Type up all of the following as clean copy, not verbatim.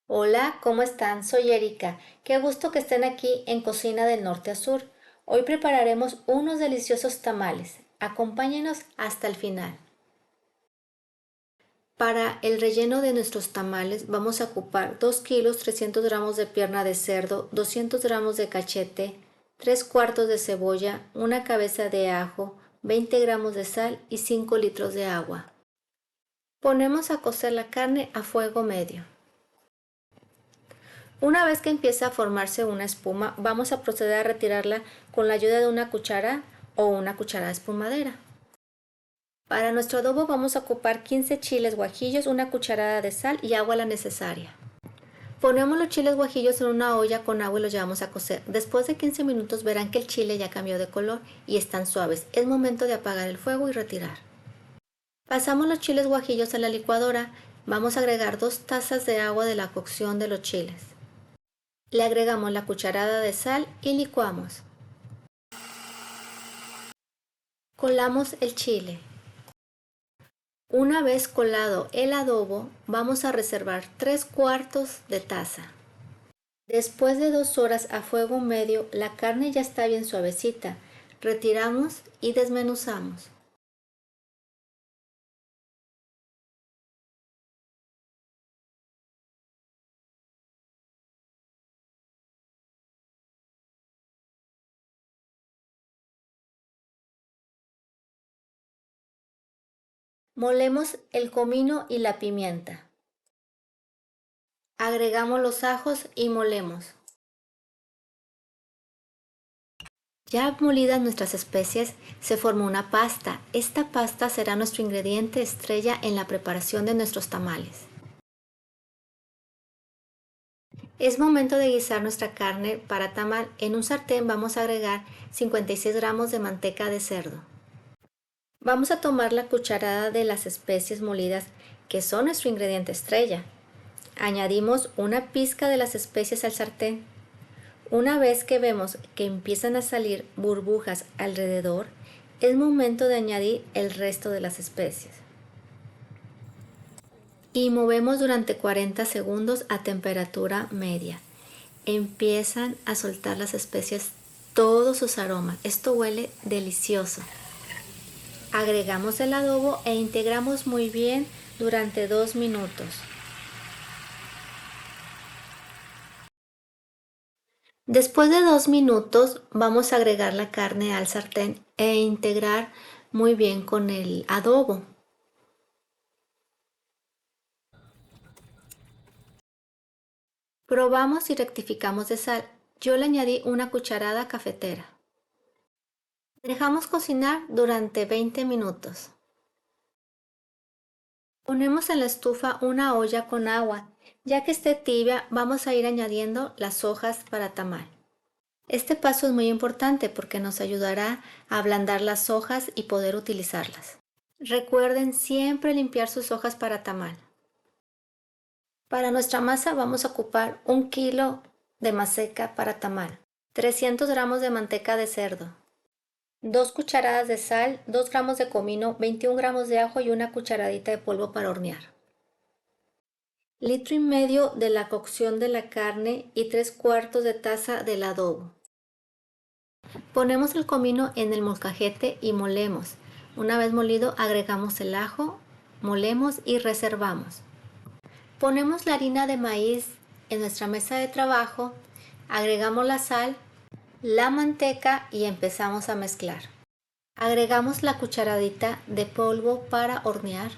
Hola, ¿cómo están? Soy Erika. Qué gusto que estén aquí en Cocina del Norte a Sur. Hoy prepararemos unos deliciosos tamales. Acompáñenos hasta el final. Para el relleno de nuestros tamales vamos a ocupar 2 kilos 300 gramos de pierna de cerdo, 200 gramos de cachete, 3 cuartos de cebolla, una cabeza de ajo, 20 gramos de sal y 5 litros de agua. Ponemos a cocer la carne a fuego medio. Una vez que empieza a formarse una espuma, vamos a proceder a retirarla con la ayuda de una cuchara o una cucharada espumadera. Para nuestro adobo vamos a ocupar 15 chiles guajillos, una cucharada de sal y agua la necesaria. Ponemos los chiles guajillos en una olla con agua y los llevamos a cocer. Después de 15 minutos verán que el chile ya cambió de color y están suaves. Es momento de apagar el fuego y retirar. Pasamos los chiles guajillos a la licuadora. Vamos a agregar 2 tazas de agua de la cocción de los chiles. Le agregamos la cucharada de sal y licuamos. Colamos el chile. Una vez colado el adobo, vamos a reservar 3 cuartos de taza. Después de 2 horas a fuego medio, la carne ya está bien suavecita. Retiramos y desmenuzamos. Molemos el comino y la pimienta. Agregamos los ajos y molemos. Ya molidas nuestras especies, se forma una pasta. Esta pasta será nuestro ingrediente estrella en la preparación de nuestros tamales. Es momento de guisar nuestra carne para tamal. En un sartén vamos a agregar 56 gramos de manteca de cerdo. Vamos a tomar la cucharada de las especies molidas que son nuestro ingrediente estrella. Añadimos una pizca de las especies al sartén. Una vez que vemos que empiezan a salir burbujas alrededor, es momento de añadir el resto de las especies. Y movemos durante 40 segundos a temperatura media. Empiezan a soltar las especies todos sus aromas. Esto huele delicioso. Agregamos el adobo e integramos muy bien durante 2 minutos. Después de 2 minutos vamos a agregar la carne al sartén e integrar muy bien con el adobo. Probamos y rectificamos de sal. Yo le añadí una cucharada cafetera. Dejamos cocinar durante 20 minutos. Ponemos en la estufa una olla con agua. Ya que esté tibia, vamos a ir añadiendo las hojas para tamal. Este paso es muy importante porque nos ayudará a ablandar las hojas y poder utilizarlas. Recuerden siempre limpiar sus hojas para tamal. Para nuestra masa vamos a ocupar 1 kilo de maseca para tamal, 300 gramos de manteca de cerdo, 2 cucharadas de sal, 2 gramos de comino, 21 gramos de ajo y una cucharadita de polvo para hornear. Litro y medio de la cocción de la carne y 3 cuartos de taza del adobo. Ponemos el comino en el molcajete y molemos. Una vez molido agregamos el ajo, molemos y reservamos. Ponemos la harina de maíz en nuestra mesa de trabajo, agregamos la sal, la manteca y empezamos a mezclar. Agregamos la cucharadita de polvo para hornear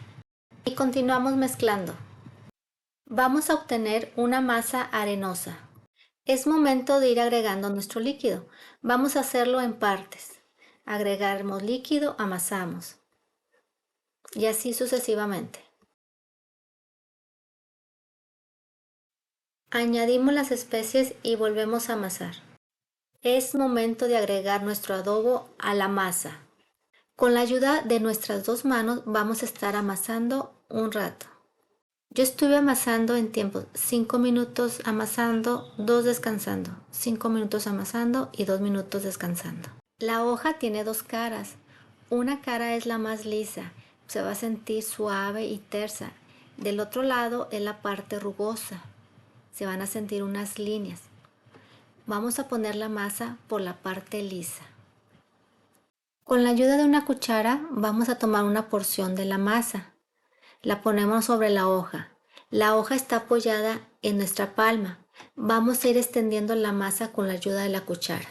y continuamos mezclando. Vamos a obtener una masa arenosa. Es momento de ir agregando nuestro líquido. Vamos a hacerlo en partes. Agregamos líquido, amasamos y así sucesivamente. Añadimos las especies y volvemos a amasar. Es momento de agregar nuestro adobo a la masa. Con la ayuda de nuestras 2 manos vamos a estar amasando un rato. Yo estuve amasando en tiempo 5 minutos amasando, 2 descansando, 5 minutos amasando y 2 minutos descansando. La hoja tiene 2 caras. Una cara es la más lisa, se va a sentir suave y tersa. Del otro lado es la parte rugosa. se van a sentir unas líneas. Vamos a poner la masa por la parte lisa. Con la ayuda de una cuchara vamos a tomar una porción de la masa. La ponemos sobre la hoja. La hoja está apoyada en nuestra palma. Vamos a ir extendiendo la masa con la ayuda de la cuchara.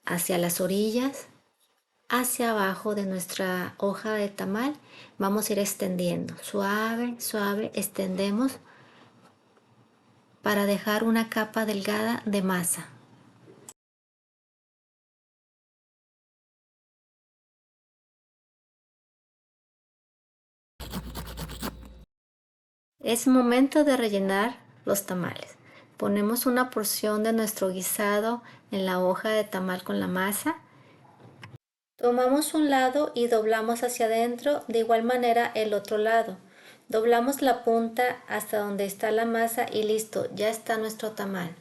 Hacia las orillas, hacia abajo de nuestra hoja de tamal, vamos a ir extendiendo. Suave, suave, extendemos para dejar una capa delgada de masa. Es momento de rellenar los tamales. Ponemos una porción de nuestro guisado en la hoja de tamal con la masa. Tomamos un lado y doblamos hacia adentro, de igual manera el otro lado. Doblamos la punta hasta donde está la masa y listo, ya está nuestro tamal.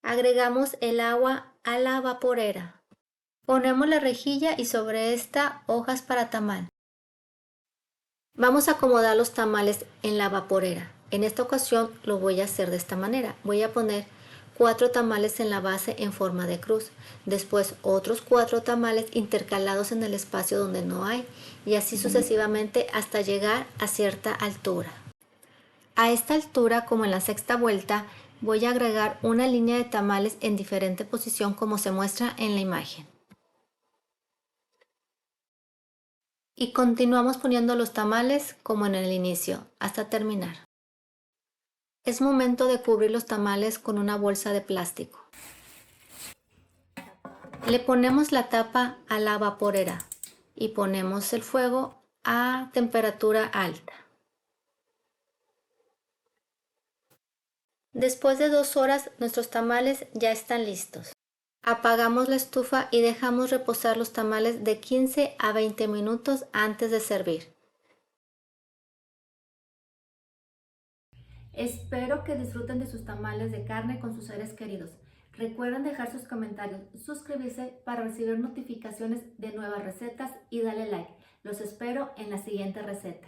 Agregamos el agua a la vaporera. Ponemos la rejilla y sobre esta hojas para tamal. Vamos a acomodar los tamales en la vaporera. En esta ocasión lo voy a hacer de esta manera. Voy a poner 4 tamales en la base en forma de cruz. Después otros 4 tamales intercalados en el espacio donde no hay. Y así sucesivamente hasta llegar a cierta altura. A esta altura, como en la sexta vuelta, voy a agregar una línea de tamales en diferente posición como se muestra en la imagen. Y continuamos poniendo los tamales como en el inicio, hasta terminar. Es momento de cubrir los tamales con una bolsa de plástico. Le ponemos la tapa a la vaporera y ponemos el fuego a temperatura alta. Después de 2 horas nuestros tamales ya están listos. Apagamos la estufa y dejamos reposar los tamales de 15 a 20 minutos antes de servir. Espero que disfruten de sus tamales de carne con sus seres queridos. Recuerden dejar sus comentarios, suscribirse para recibir notificaciones de nuevas recetas y darle like. Los espero en la siguiente receta.